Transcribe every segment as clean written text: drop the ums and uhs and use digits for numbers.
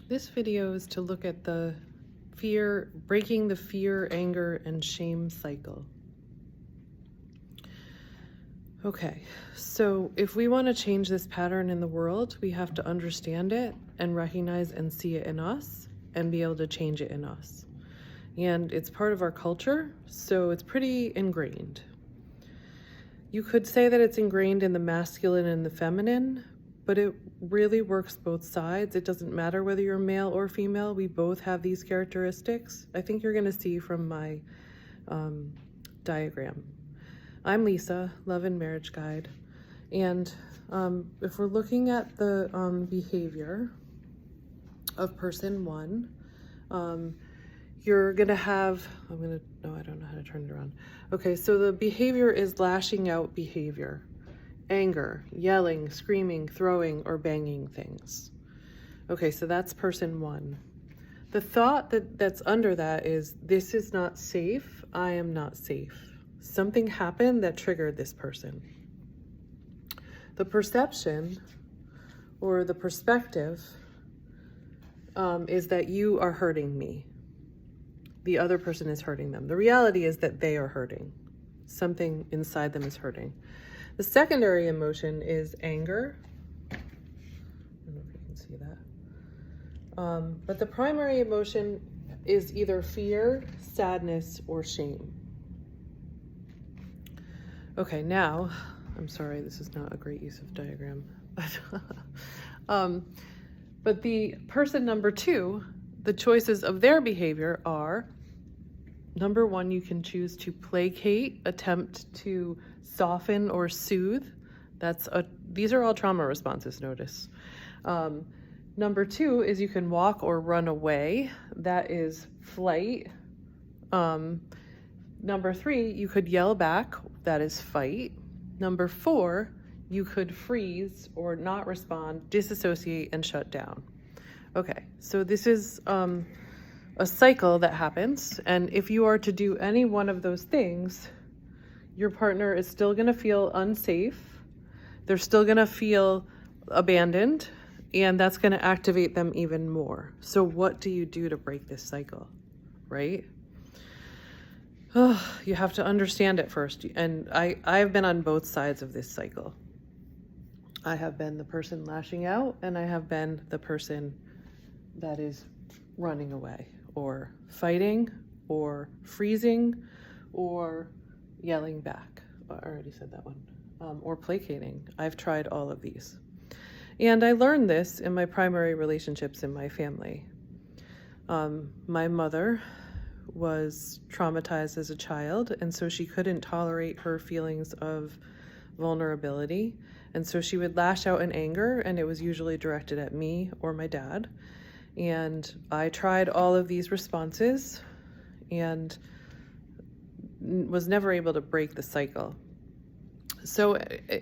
This video is to look at the breaking the fear, anger, and shame cycle. Okay, so if we want to change this pattern in the world, we have to understand it and recognize and see it in us and be able to change it in us. And it's part of our culture, so it's pretty ingrained. You could say that it's ingrained in the masculine and the feminine, but it really works both sides. It doesn't matter whether you're male or female. We both have these characteristics. I think you're going to see from my diagram. I'm Lisa, Love and Marriage Guide. And if we're looking at the behavior of person one, you're going to have, I don't know how to turn it around. Okay, so the behavior is lashing out behavior. Anger, yelling, screaming, throwing, or banging things. Okay, so that's person one. The thought that's under that is, this is not safe, I am not safe. Something happened that triggered this person. The perception or the perspective is that you are hurting me. The other person is hurting them. The reality is that they are hurting. Something inside them is hurting. The secondary emotion is anger. I don't know if you can see that. But the primary emotion is either fear, sadness, or shame. Okay, now, I'm sorry, this is not a great use of diagram. But the person number two, the choices of their behavior are, number one, you can choose to placate, attempt to soften or soothe. These are all trauma responses, notice. Number two is you can walk or run away. That is flight. Number three, you could yell back. That is fight. Number four, you could freeze or not respond, disassociate, and shut down. Okay, so this is a cycle that happens, and if you are to do any one of those things, your partner is still going to feel unsafe, they're still going to feel abandoned, and that's going to activate them even more. So what do you do to break this cycle, right? You have to understand it first, and I've been on both sides of this cycle. I have been the person lashing out, and I have been the person that is running away, or fighting, or freezing, or yelling back. I already said that one. Or placating. I've tried all of these. And I learned this in my primary relationships in my family. My mother was traumatized as a child, and so she couldn't tolerate her feelings of vulnerability. And so she would lash out in anger, and it was usually directed at me or my dad. And I tried all of these responses and was never able to break the cycle. So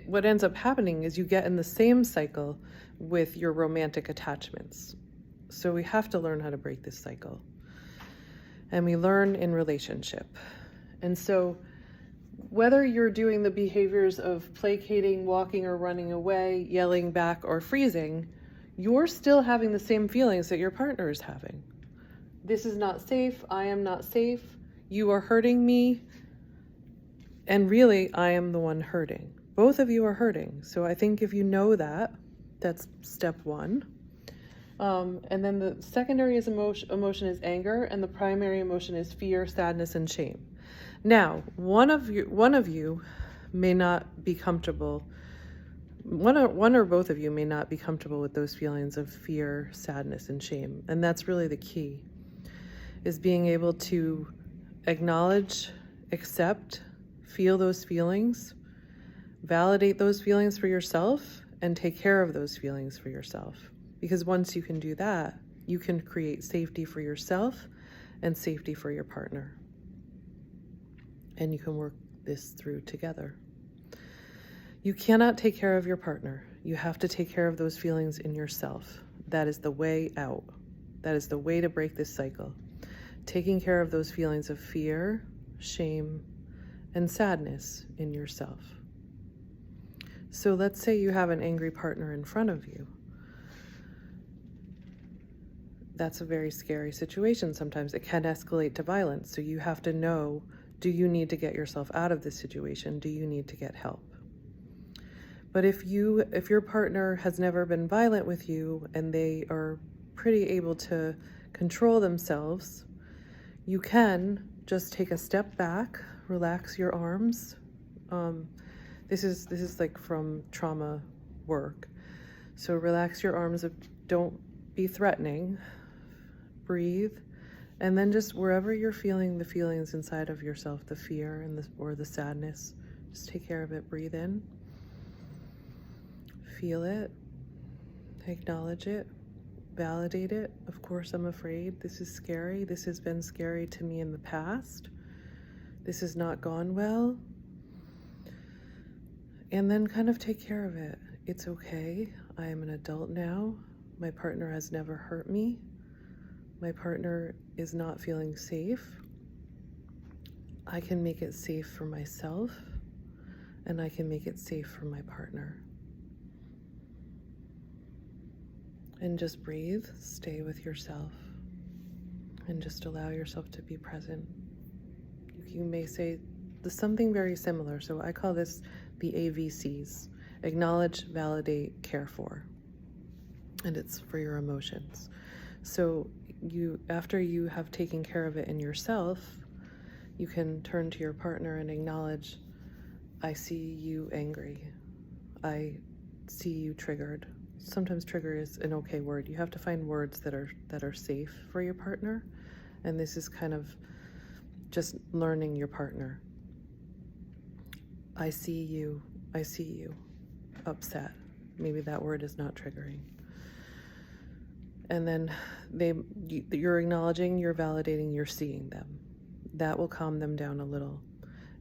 what ends up happening is you get in the same cycle with your romantic attachments. So we have to learn how to break this cycle. And we learn in relationship. And so whether you're doing the behaviors of placating, walking or running away, yelling back, or freezing, you're still having the same feelings that your partner is having. This is not safe. I am not safe. You are hurting me. And really, I am the one hurting. Both of you are hurting. So I think if you know that, that's step one. And then the secondary emotion is anger, and the primary emotion is fear, sadness, and shame. Now, one of you may not be comfortable. One or both of you may not be comfortable with those feelings of fear, sadness, and shame. And that's really the key, is being able to acknowledge, accept, feel those feelings, validate those feelings for yourself, and take care of those feelings for yourself. Because once you can do that, you can create safety for yourself and safety for your partner. And you can work this through together. You cannot take care of your partner. You have to take care of those feelings in yourself. That is the way out. That is the way to break this cycle. Taking care of those feelings of fear, shame, and sadness in yourself. So let's say you have an angry partner in front of you. that's a very scary situation. Sometimes it can escalate to violence. So you have to know, do you need to get yourself out of this situation? Do you need to get help? But if your partner has never been violent with you and they are pretty able to control themselves, you can just take a step back, relax your arms. This is like from trauma work. So relax your arms, don't be threatening, breathe, and then just wherever you're feeling the feelings inside of yourself, the fear and or the sadness, just take care of it. Breathe in, feel it, acknowledge it, validate it. Of course, I'm afraid. This is scary. This has been scary to me in the past. This has not gone well. And then kind of take care of it. It's okay. I am an adult now. My partner has never hurt me. My partner is not feeling safe. I can make it safe for myself, and I can make it safe for my partner. And just breathe, stay with yourself, and just allow yourself to be present. You may say something very similar. So I call this the AVCs: acknowledge, validate, care for. And it's for your emotions. So after you have taken care of it in yourself, you can turn to your partner and acknowledge, I see you angry. I see you triggered. Sometimes trigger is an okay word. You have to find words that are safe for your partner. And this is kind of just learning your partner. I see you upset. Maybe that word is not triggering. And then you're acknowledging, you're validating, you're seeing them. That will calm them down a little.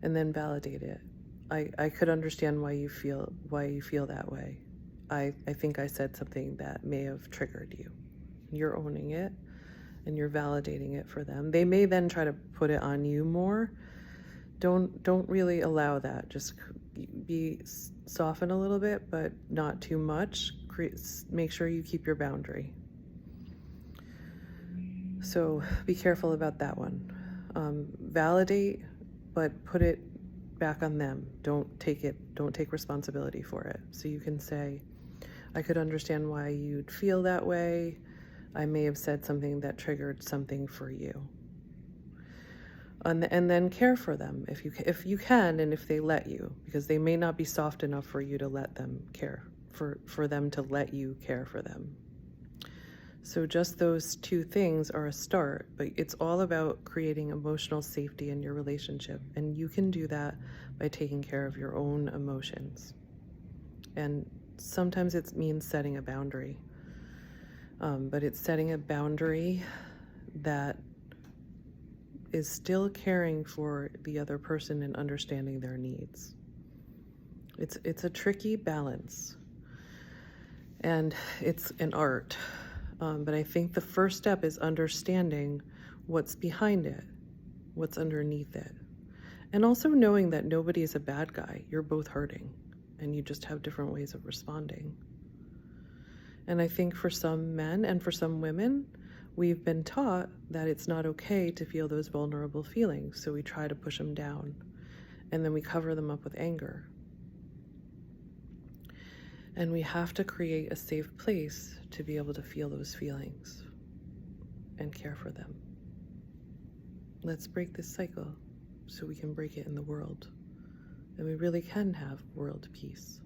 And then validate it. I could understand why you feel that way. I think I said something that may have triggered you. You're owning it and you're validating it for them. They may then try to put it on you more. Don't really allow that. Just soften a little bit, but not too much. Make sure you keep your boundary. So be careful about that one. Validate, but put it back on them. Don't take responsibility for it. So you can say, I could understand why you'd feel that way. I may have said something that triggered something for you. And then care for them if you can, and if they let you, because they may not be soft enough for you to let them care, for them to let you care for them. So just those two things are a start, but it's all about creating emotional safety in your relationship. And you can do that by taking care of your own emotions. And sometimes it means setting a boundary. But it's setting a boundary that is still caring for the other person and understanding their needs. It's a tricky balance. And it's an art. But I think the first step is understanding what's behind it, what's underneath it. And also knowing that nobody is a bad guy. You're both hurting, and you just have different ways of responding. And I think for some men and for some women, we've been taught that it's not okay to feel those vulnerable feelings. So we try to push them down, and then we cover them up with anger. And we have to create a safe place to be able to feel those feelings and care for them. Let's break this cycle so we can break it in the world. And we really can have world peace.